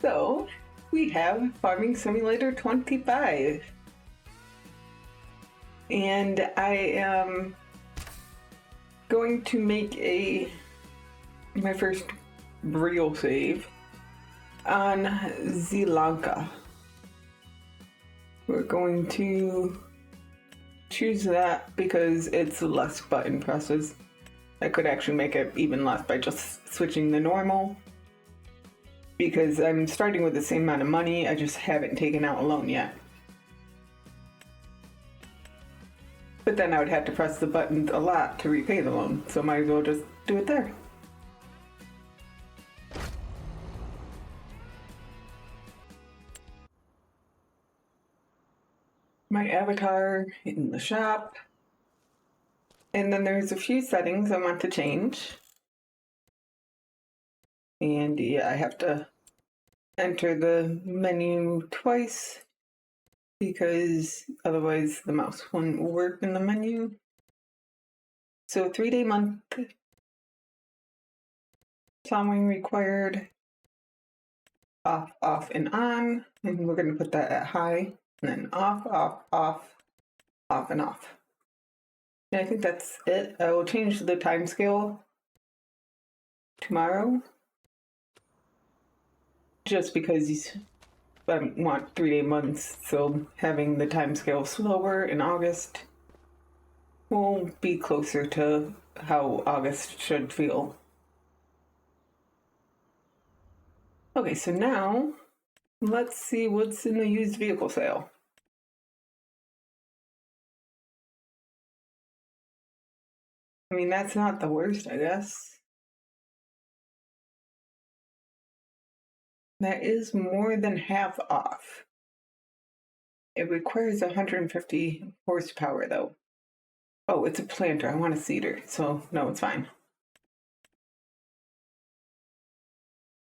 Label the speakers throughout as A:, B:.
A: So we have Farming Simulator 25. And I am going to make my first real save on Zielonka. We're going to choose that because it's less button presses. I could actually make it even less by just switching the normal, because I'm starting with the same amount of money, I just haven't taken out a loan yet. But then I would have to press the buttons a lot to repay the loan, so might as well just do it there. My avatar in the shop. And then there's a few settings I want to change. And yeah, I have to enter the menu twice because otherwise the mouse wouldn't work in the menu. So 3-day month, sawing required, off, off, and on. And we're going to put that at high, and then off, off, off, off, and off. And I think that's it. I will change the time scale tomorrow, just because I want 3-day months, so having the time scale slower in August will be closer to how August should feel. Okay, so now let's see what's in the used vehicle sale. I mean, that's not the worst, I guess. That is more than half off. It requires 150 horsepower, though. Oh, it's a planter. I want a seeder, so no, it's fine.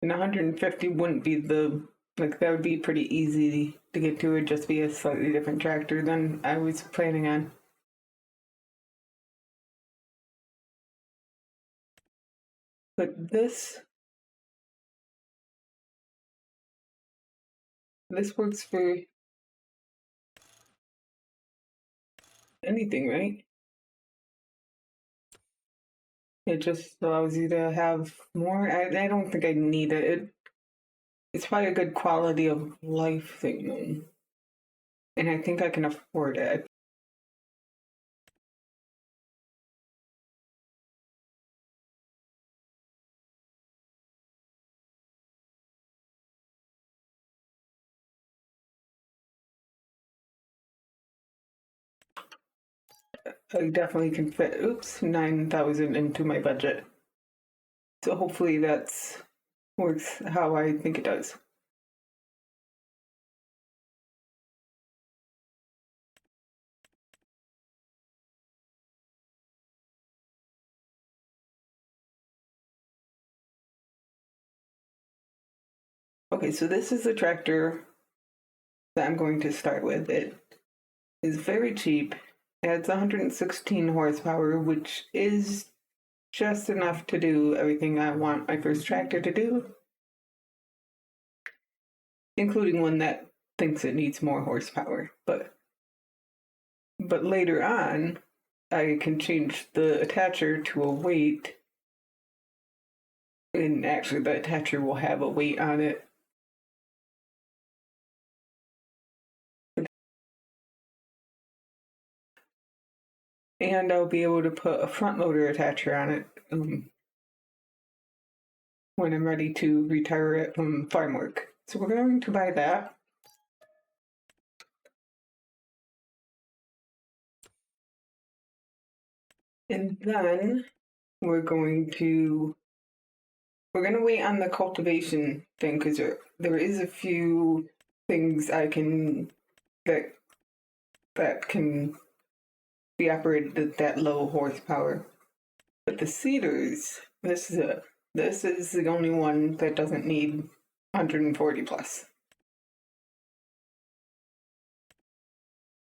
A: And 150 wouldn't be that would be pretty easy to get to. It would just be a slightly different tractor than I was planning on. But this works for anything, right? It just allows you to have more. I don't think I need it. It's probably a good quality of life thing, though. And I think I can afford it. I definitely can fit, 9,000 into my budget. So hopefully that's works how I think it does. Okay, so this is the tractor that I'm going to start with. It is very cheap. It adds 116 horsepower, which is just enough to do everything I want my first tractor to do, including one that thinks it needs more horsepower. But later on, I can change the attacher to a weight, and actually the attacher will have a weight on it. And I'll be able to put a front loader attacher on it when I'm ready to retire it from farm work. So we're going to buy that. And then we're going to wait on the cultivation thing, because there is a few things I can that can be operated at that low horsepower. But the seeders, this is the only one that doesn't need 140 plus.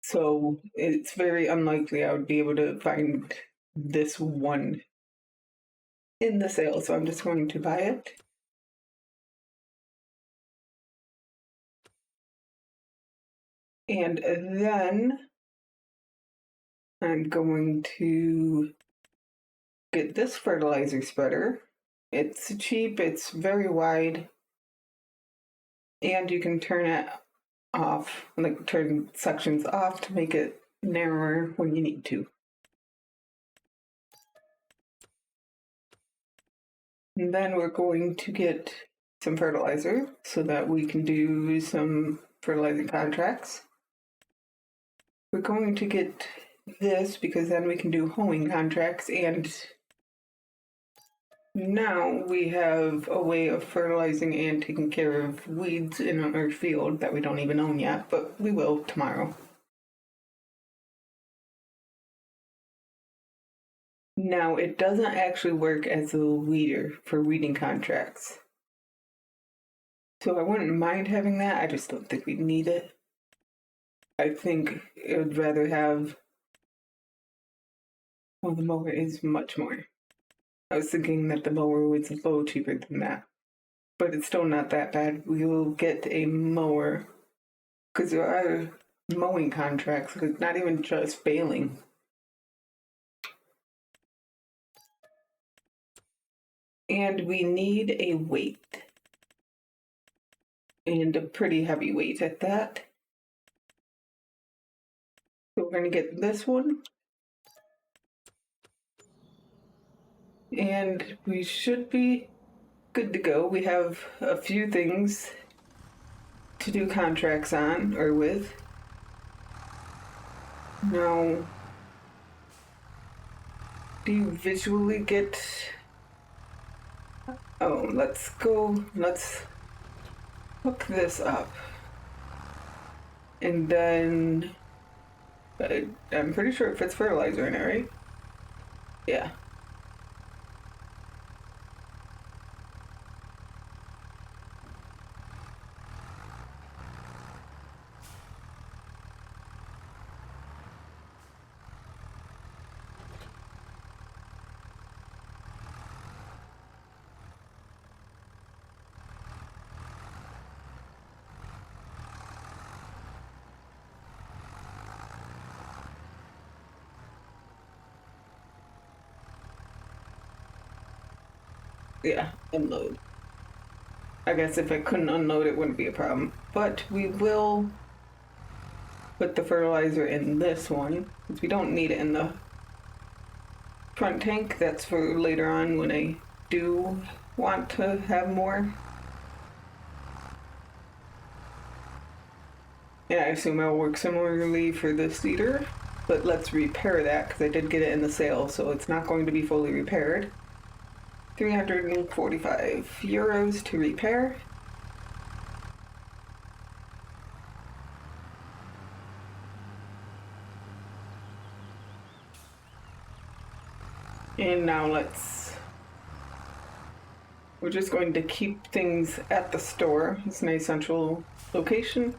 A: So it's very unlikely I would be able to find this one in the sale, so I'm just going to buy it. And then I'm going to get this fertilizer spreader. It's cheap, it's very wide, and you can turn it off, like turn sections off to make it narrower when you need to. And then we're going to get some fertilizer so that we can do some fertilizing contracts. We're going to get this because then we can do hoeing contracts, and now we have a way of fertilizing and taking care of weeds in our field that we don't even own yet, but we will tomorrow. Now, it doesn't actually work as a weeder for weeding contracts. So I wouldn't mind having that, I just don't think we need it. I think I would rather have... Well, the mower is much more. I was thinking that the mower was a little cheaper than that. But it's still not that bad. We will get a mower. Because there are mowing contracts, because not even just baling. And we need a weight. And a pretty heavy weight at that. So we're going to get this one. And we should be good to go. We have a few things to do contracts on or with. Now, do you visually get... Oh, let's hook this up. And then, I'm pretty sure it fits fertilizer in it, right? Yeah. Yeah, unload. I guess if I couldn't unload, it wouldn't be a problem. But we will put the fertilizer in this one, because we don't need it in the front tank. That's for later on when I do want to have more. Yeah, I assume it'll work similarly for the cedar, but let's repair that because I did get it in the sale, so it's not going to be fully repaired. 345 euros to repair. And now we're just going to keep things at the store. It's a nice central location.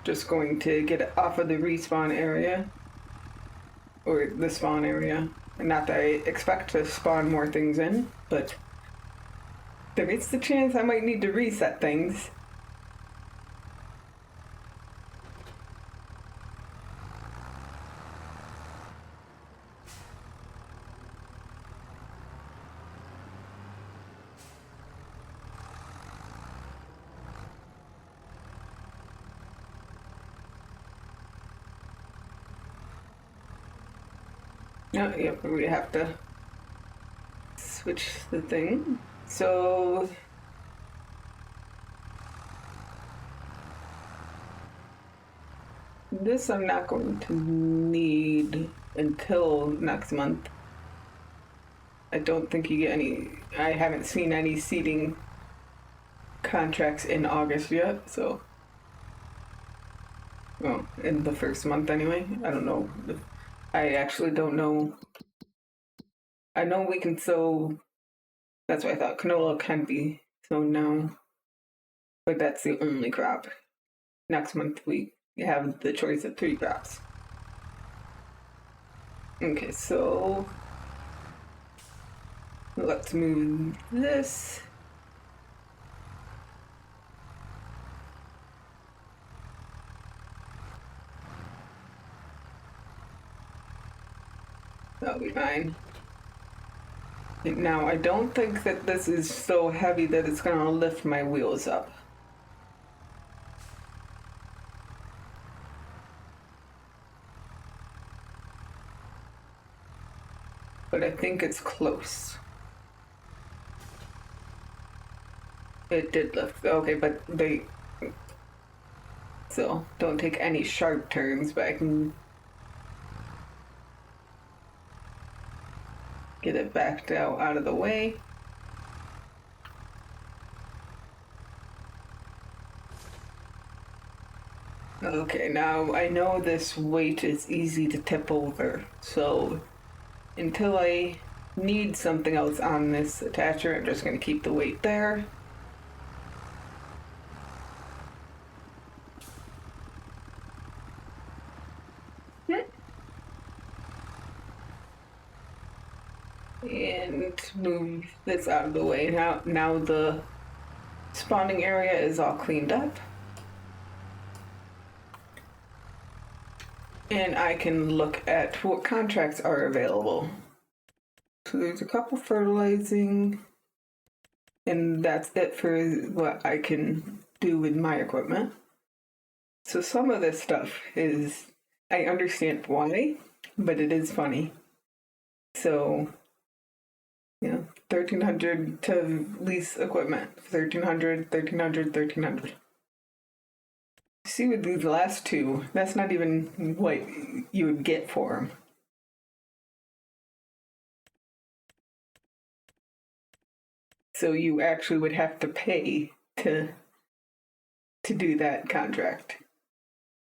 A: Just going to get it off of the respawn area, or the spawn area. Not that I expect to spawn more things in, but there is the chance I might need to reset things. Oh, yep, we have to switch the thing. So this I'm not going to need until next month. I don't think you get any... I haven't seen any seeding contracts in August yet, so... Well, in the first month anyway. I don't know. I actually don't know. I know we can sow... That's what I thought. Canola can be sown now. But that's the only crop. Next month we have the choice of 3 crops. Okay, so... Let's move this. That'll be fine. Now, I don't think that this is so heavy that it's gonna lift my wheels up. But I think it's close. It did lift. Okay, but they... So, don't take any sharp turns, but I can get it backed out of the way. Okay, now I know this weight is easy to tip over, so until I need something else on this attacher, I'm just going to keep the weight there. And move this out of the way. Now the spawning area is all cleaned up. And I can look at what contracts are available. So there's a couple fertilizing, and that's it for what I can do with my equipment. So some of this stuff is, I understand why, but it is funny. So, 1,300 to lease equipment, 1,300, 1,300, 1,300. See, with these last two, that's not even what you would get for them. So you actually would have to pay to do that contract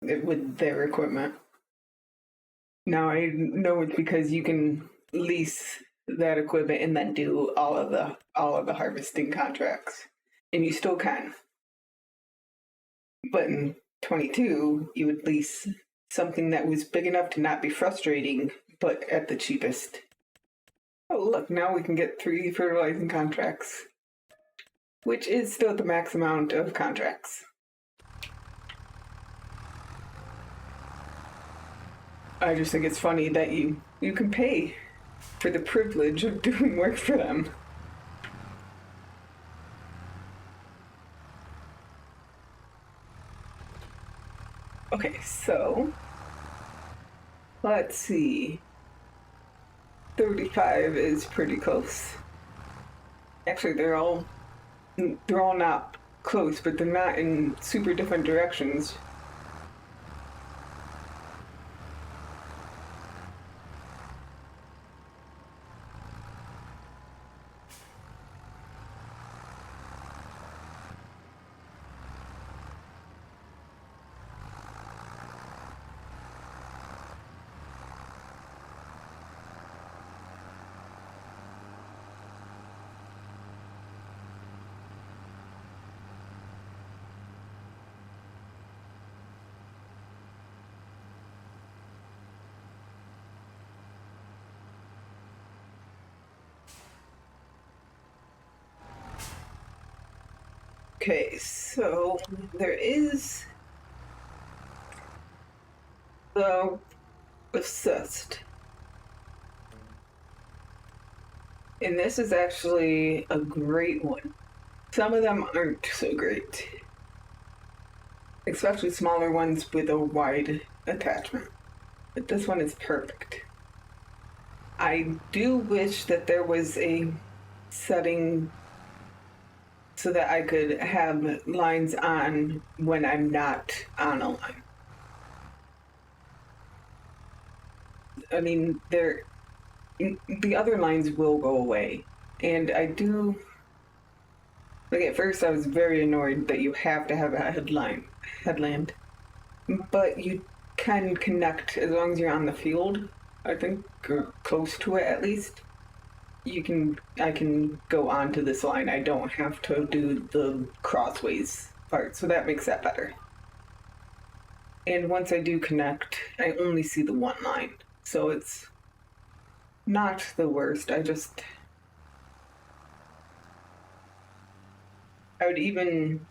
A: with their equipment. Now I know it's because you can lease that equipment and then do all of the harvesting contracts, and you still can. But in 22, you would lease something that was big enough to not be frustrating, but at the cheapest. Oh, look, now we can get 3 fertilizing contracts, which is still the max amount of contracts. I just think it's funny that you can pay for the privilege of doing work for them. Okay, so let's see. 35 is pretty close. Actually, they're all not close, but they're not in super different directions. Okay, so there is the assist. And this is actually a great one. Some of them aren't so great, especially smaller ones with a wide attachment. But this one is perfect. I do wish that there was a setting so that I could have lines on when I'm not on a line. I mean, the other lines will go away. And I do, like at first I was very annoyed that you have to have a headland. But you can connect as long as you're on the field, I think, or close to it at least. I can go onto this line. I don't have to do the crossways part, so that makes that better. And once I do connect, I only see the one line, so it's not the worst. I would even,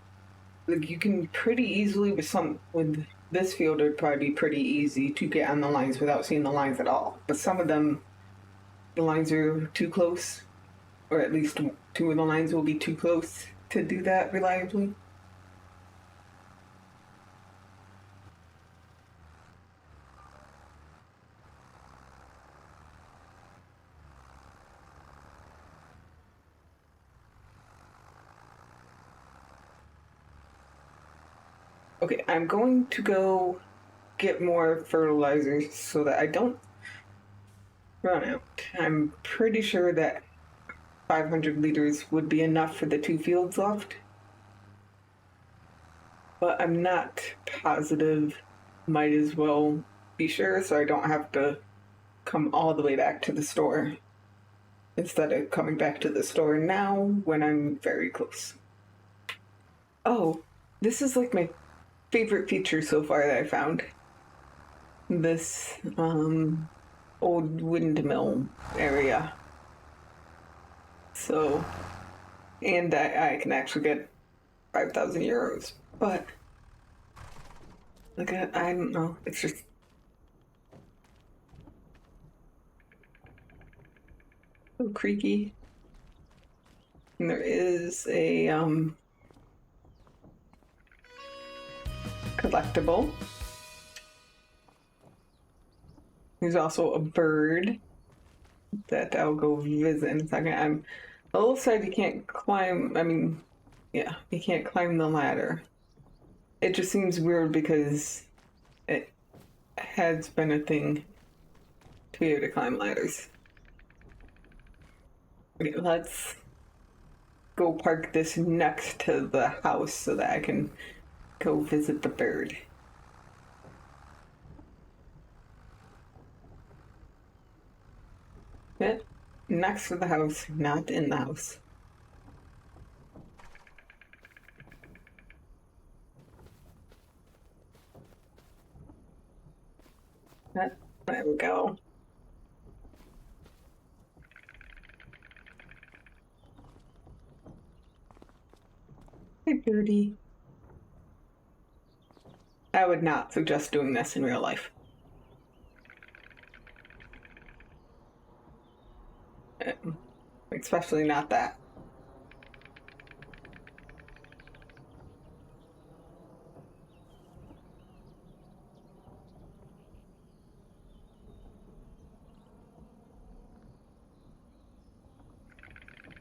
A: like, you can pretty easily with this field, it'd probably be pretty easy to get on the lines without seeing the lines at all. But some of them the lines are too close, or at least two of the lines will be too close to do that reliably. Okay, I'm going to go get more fertilizers so that I don't run out. I'm pretty sure that 500 liters would be enough for the 2 fields left, but I'm not positive. Might as well be sure so I don't have to come all the way back to the store instead of coming back to the store now when I'm very close. Oh, this is like my favorite feature so far that I found. This old windmill area. So, and I can actually get 5,000 euros, but like I don't know, it's just so creaky. And there is a collectible. There's also a bird that I'll go visit in a second. I'm a little sad you can't climb. I mean, yeah, you can't climb the ladder. It just seems weird because it has been a thing to be able to climb ladders. Okay, let's go park this next to the house so that I can go visit the bird. It next to the house, not in the house. There we go. Hey, birdie. I would not suggest doing this in real life. Especially not that.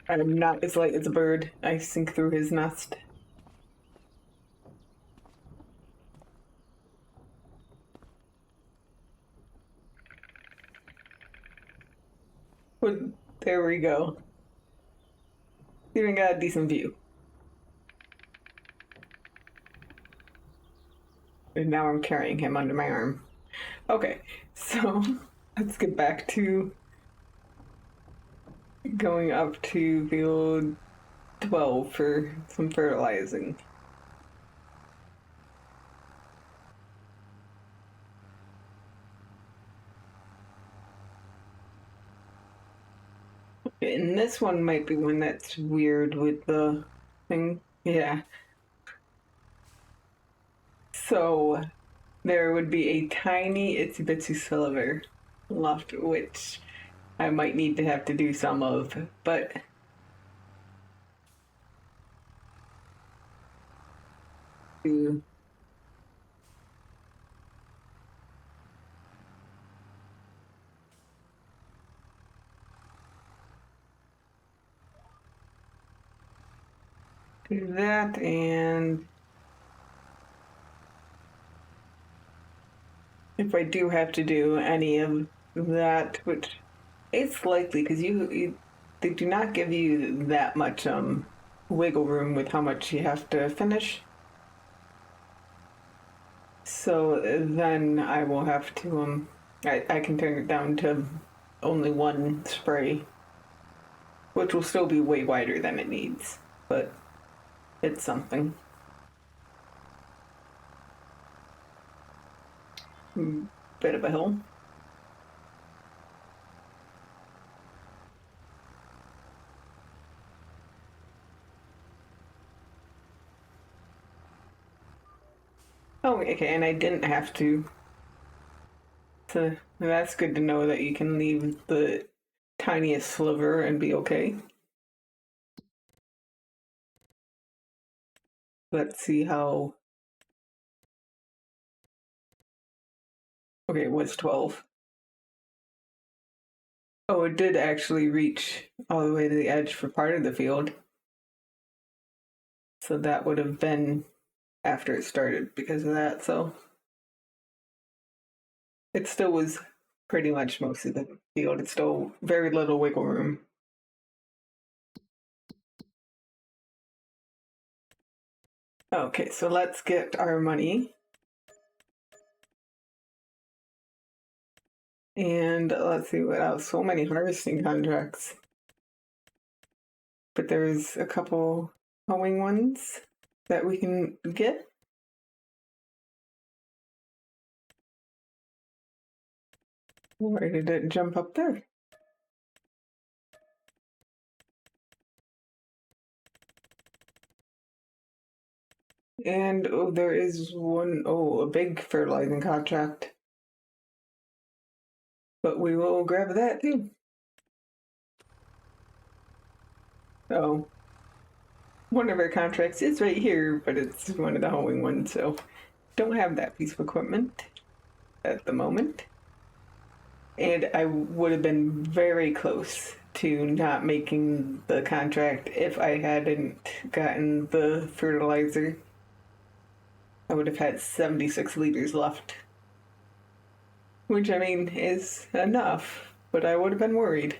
A: I'm not as light as a bird. I sink through his nest. Well, there we go. Even got a decent view. And now I'm carrying him under my arm. Okay, so let's get back to going up to field 12 for some fertilizing. And this one might be one that's weird with the thing. Yeah. So there would be a tiny itsy bitsy sliver left, which I might need to have to do some of, but do that, and if I do have to do any of that, which it's likely because they do not give you that much wiggle room with how much you have to finish. So then I will have to I can turn it down to only one spray, which will still be way wider than it needs, but it's something. Bit of a hill. Oh, okay, and I didn't have to. So that's good to know that you can leave the tiniest sliver and be okay. Let's see how... Okay, it was 12. Oh, it did actually reach all the way to the edge for part of the field. So that would have been after it started because of that, so... It still was pretty much most of the field. It's still very little wiggle room. Okay, so let's get our money. And let's see what else. So many harvesting contracts. But there's a couple hoeing ones that we can get. Why did it jump up there? And oh, there is one, oh, a big fertilizing contract. But we will grab that too. Oh, one of our contracts is right here, but it's one of the hoeing ones, so don't have that piece of equipment at the moment. And I would have been very close to not making the contract if I hadn't gotten the fertilizer. I would have had 76 liters left. Which, I mean, is enough, but I would have been worried.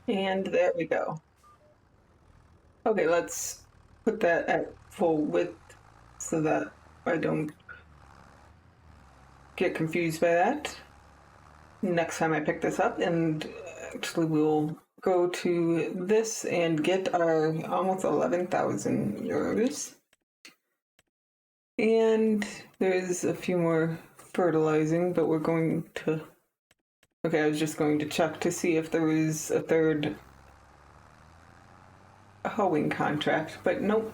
A: And there we go. Okay, let's put that at full width so that I don't get confused by that next time I pick this up. And actually we'll go to this and get our almost 11,000 euros. And there's a few more fertilizing, but we're going to... Okay, I was just going to check to see if there was a third hoeing contract, but nope.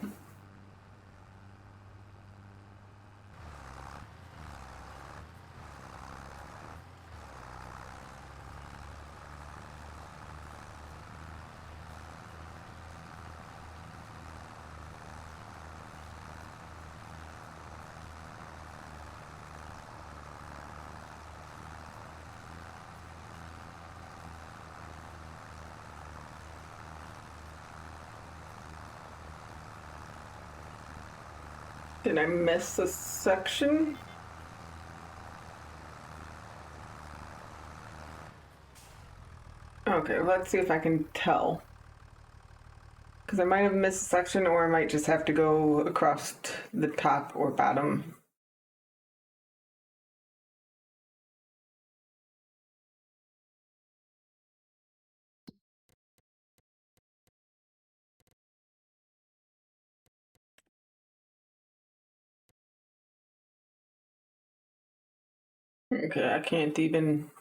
A: Did I miss a section? Okay, let's see if I can tell. Because I might have missed a section, or I might just have to go across the top or bottom. Okay, I can't even...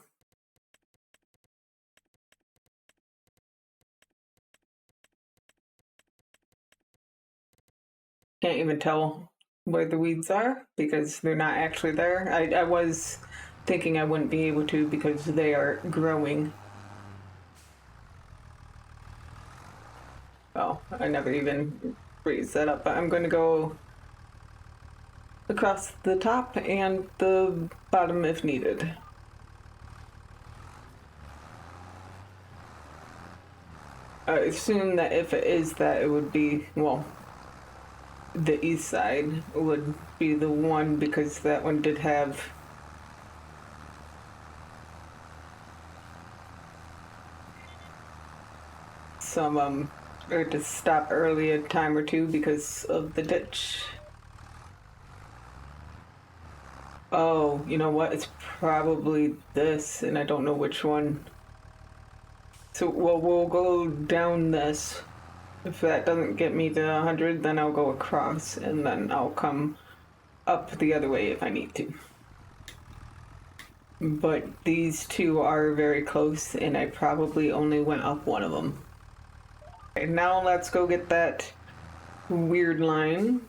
A: Can't even tell where the weeds are because they're not actually there. I was thinking I wouldn't be able to because they are growing. Oh, I never even raised that up, but I'm going to go across the top and the bottom if needed. I assume that if it is that, it would be, well, the east side would be the one because that one did have some, or to stop early a time or two because of the ditch. Oh, you know what? It's probably this, and I don't know which one. So, well, we'll go down this. If that doesn't get me to 100, then I'll go across, and then I'll come up the other way if I need to. But these two are very close, and I probably only went up one of them. Okay, now let's go get that weird line.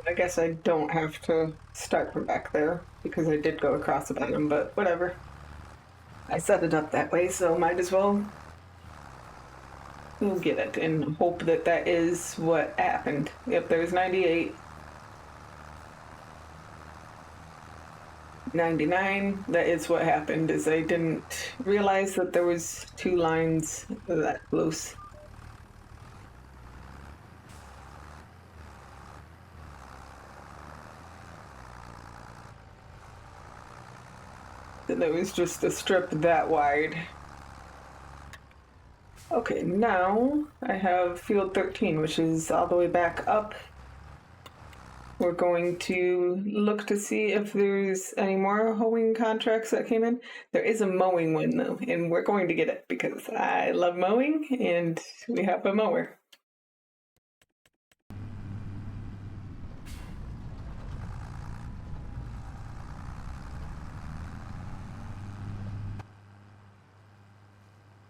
A: I guess I don't have to start from back there because I did go across the bottom, but whatever. I set it up that way, so might as well we'll get it and hope that that is what happened. Yep, there's 98. 99, that is what happened, is I didn't realize that there was two lines that close. There was just a strip that wide. Okay, now I have field 13, which is all the way back up. We're going to look to see if there's any more hoeing contracts that came in. There is a mowing one though, and we're going to get it because I love mowing and we have a mower.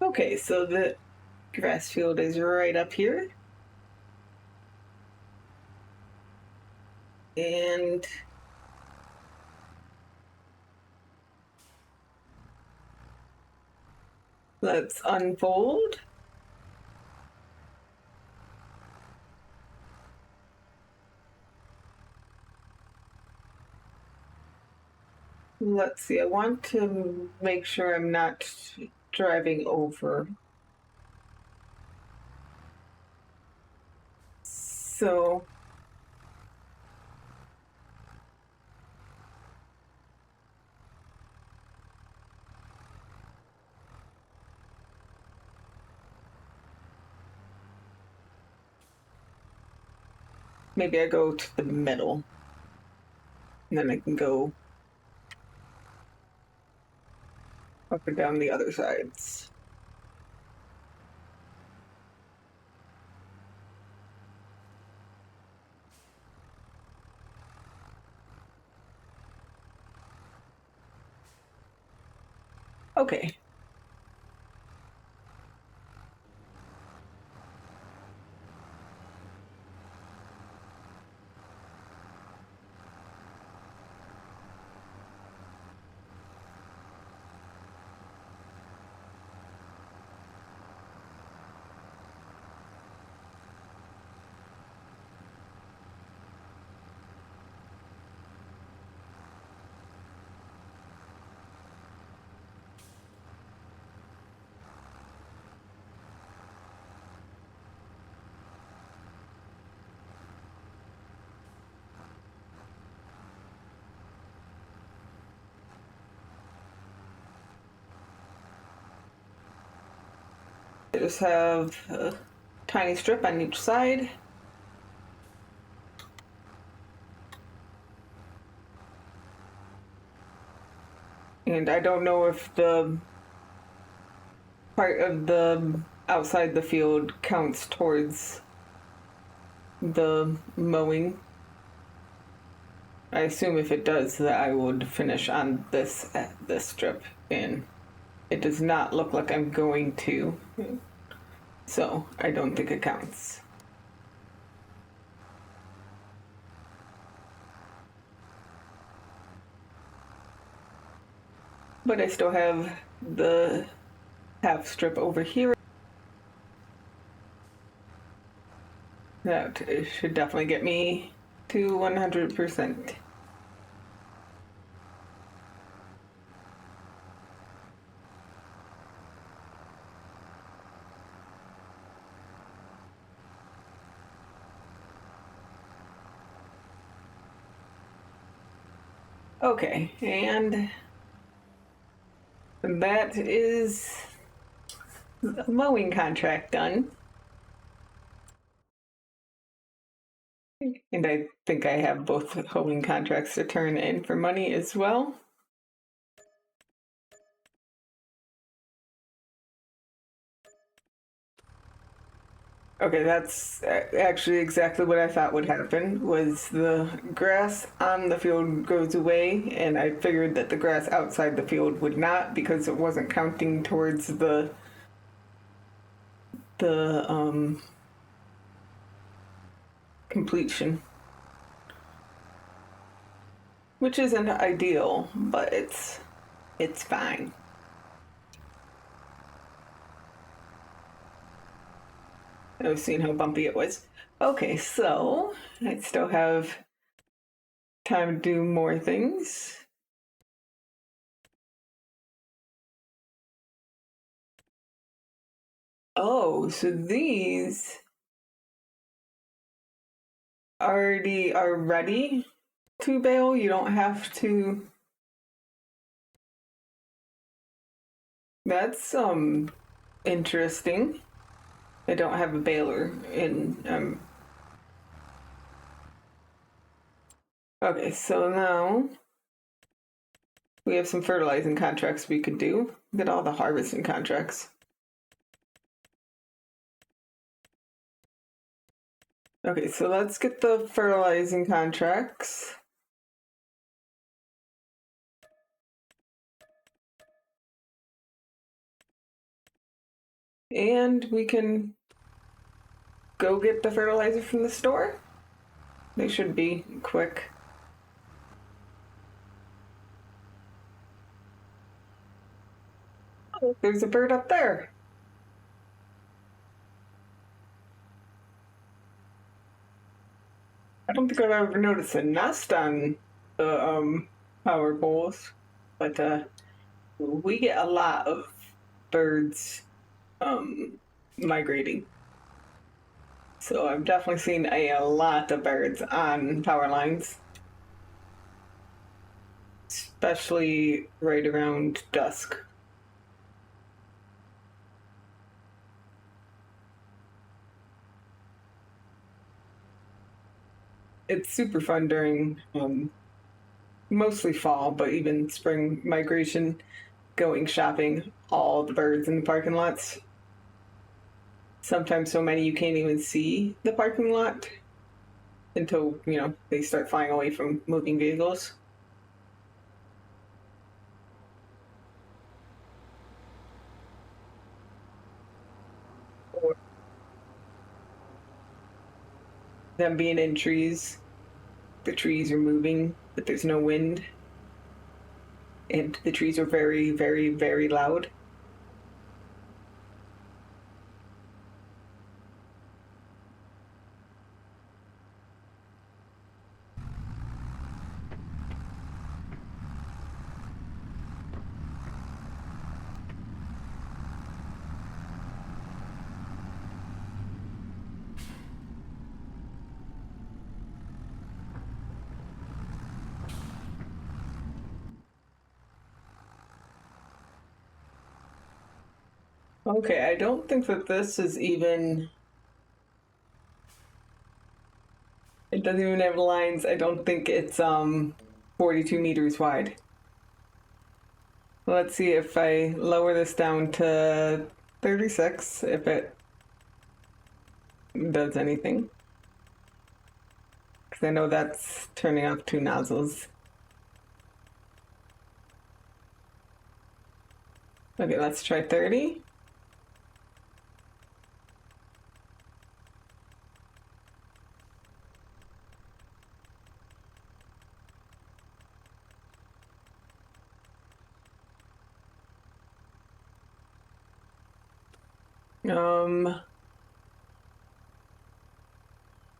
A: Okay, so the grass field is right up here. And let's unfold. Let's see, I want to make sure I'm not driving over. So maybe I go to the middle and then I can go up and down the other sides. Okay. I just have a tiny strip on each side. And I don't know if the part of the outside the field counts towards the mowing. I assume if it does that I would finish on this strip, and it does not look like I'm going to. So I don't think it counts. But I still have the half strip over here. That should definitely get me to 100%. Okay, and that is the mowing contract done. And I think I have both hoeing contracts to turn in for money as well. Okay, that's actually exactly what I thought would happen, was the grass on the field goes away, and I figured that the grass outside the field would not because it wasn't counting towards the completion. Which isn't ideal, but it's fine. I was seeing how bumpy it was. Okay, so I still have time to do more things. Oh, so these already are ready to bale. You don't have to. That's interesting. I don't have a baler in okay, so now we have some fertilizing contracts we could do. Get all the harvesting contracts. Okay, so let's get the fertilizing contracts. And we can go get the fertilizer from the store. They should be quick. Oh, there's a bird up there. I don't think I've ever noticed a nest on the power poles, but we get a lot of birds migrating. So I've definitely seen a lot of birds on power lines, especially right around dusk. It's super fun during mostly fall, but even spring migration, going shopping, all the birds in the parking lots. Sometimes so many you can't even see the parking lot until, they start flying away from moving vehicles. Or them being in trees. The trees are moving, but there's no wind. And the trees are very, very, very loud. Okay, I don't think that this is even. It doesn't even have lines. I don't think it's 42 meters wide. Let's see if I lower this down to 36, if it does anything. Because I know that's turning off two nozzles. Okay, let's try 30.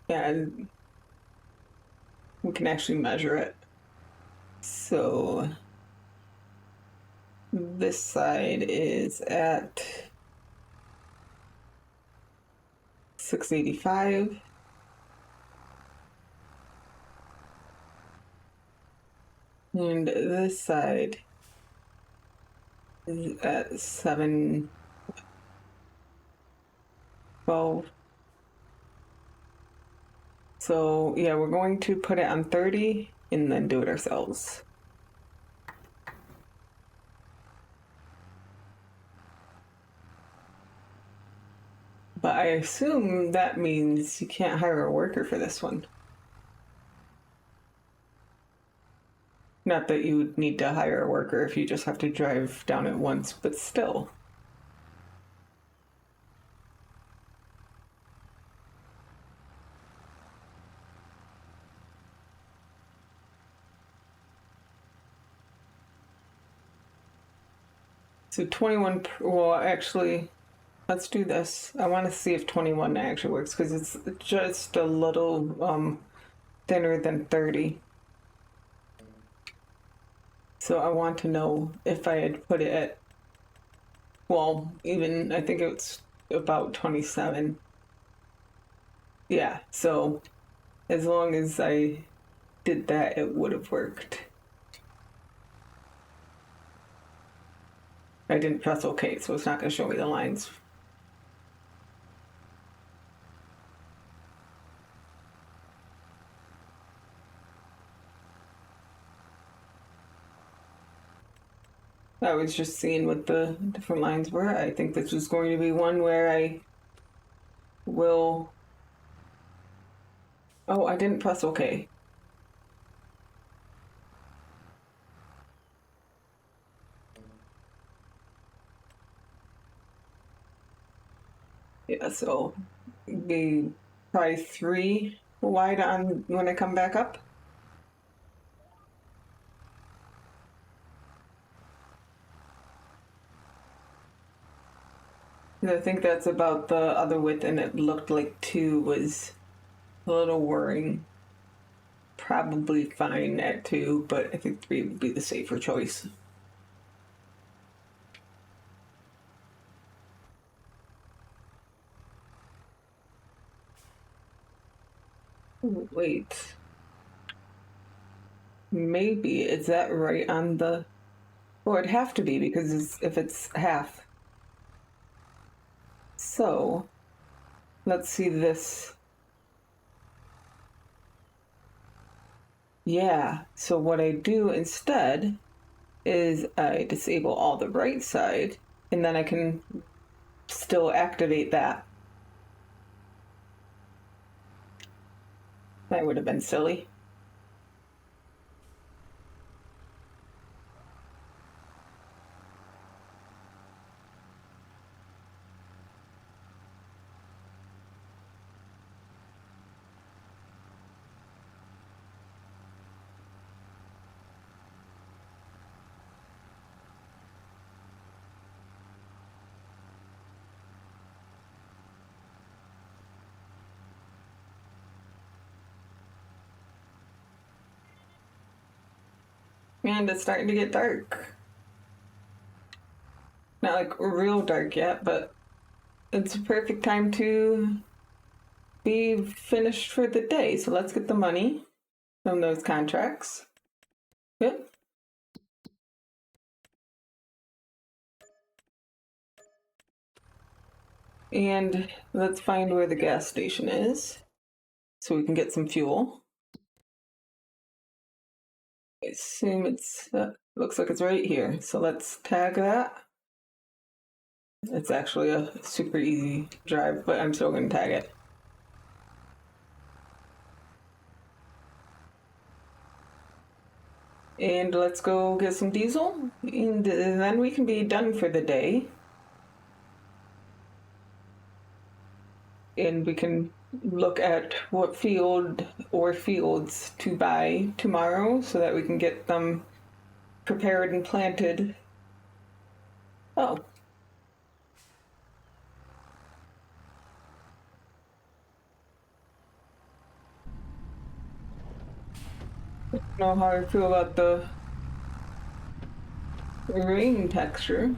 A: Yeah, we can actually measure it. So this side is at 685. And this side is at 712. So yeah, we're going to put it on 30 and then do it ourselves. But I assume that means you can't hire a worker for this one. Not that you would need to hire a worker if you just have to drive down it once, but still. So 21, well, actually, let's do this. I want to see if 21 actually works because it's just a little thinner than 30. So I want to know if I had put it at, well, even, I think it's about 27. Yeah, so as long as I did that, it would have worked. I didn't press OK, so it's not going to show me the lines. I was just seeing what the different lines were. I think this was going to be one where I will... Oh, I didn't press OK. Yeah, so be probably 3 wide on when I come back up. And I think that's about the other width, and it looked like 2 was a little worrying. Probably fine at 2, but I think 3 would be the safer choice. Wait. Maybe, is that right on the... Well, it'd have to be because if it's half. So, let's see this. Yeah, so what I do instead is I disable all the right side, and then I can still activate that. That would have been silly. And it's starting to get dark. Not like real dark yet, but it's a perfect time to be finished for the day. So let's get the money from those contracts. Yep. And let's find where the gas station is so we can get some fuel. I assume it's, looks like it's right here. So let's tag that. It's actually a super easy drive, but I'm still going to tag it. And let's go get some diesel, and then we can be done for the day. And we can look at what field or fields to buy tomorrow so that we can get them prepared and planted. Oh. I don't know how I feel about the rain texture.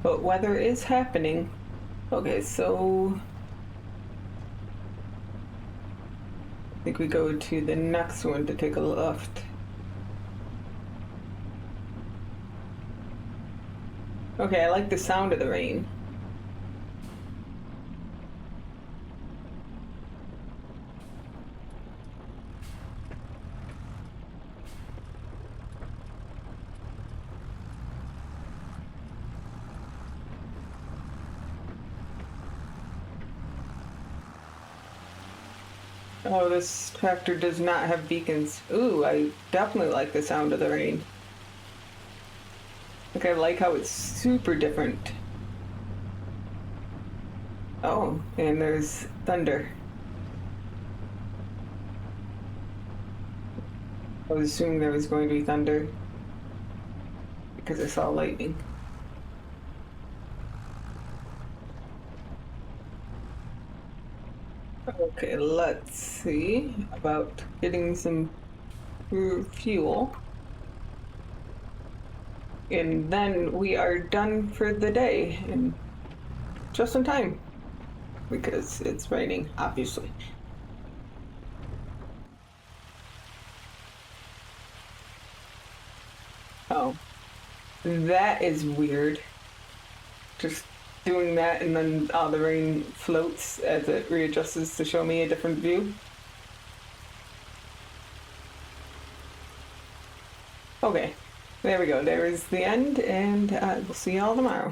A: But weather is happening. Okay, so I think we go to the next one to take a left. Okay, I like the sound of the rain. Oh, this tractor does not have beacons. Ooh, I definitely like the sound of the rain. Like, I like how it's super different. Oh, and there's thunder. I was assuming there was going to be thunder because I saw lightning. Okay, let's see about getting some fuel. And then we are done for the day, and just in time because it's raining, obviously. Oh, that is weird. Just doing that, and then the rain floats as it readjusts to show me a different view. Okay, there we go. There is the end, and we'll see y'all tomorrow.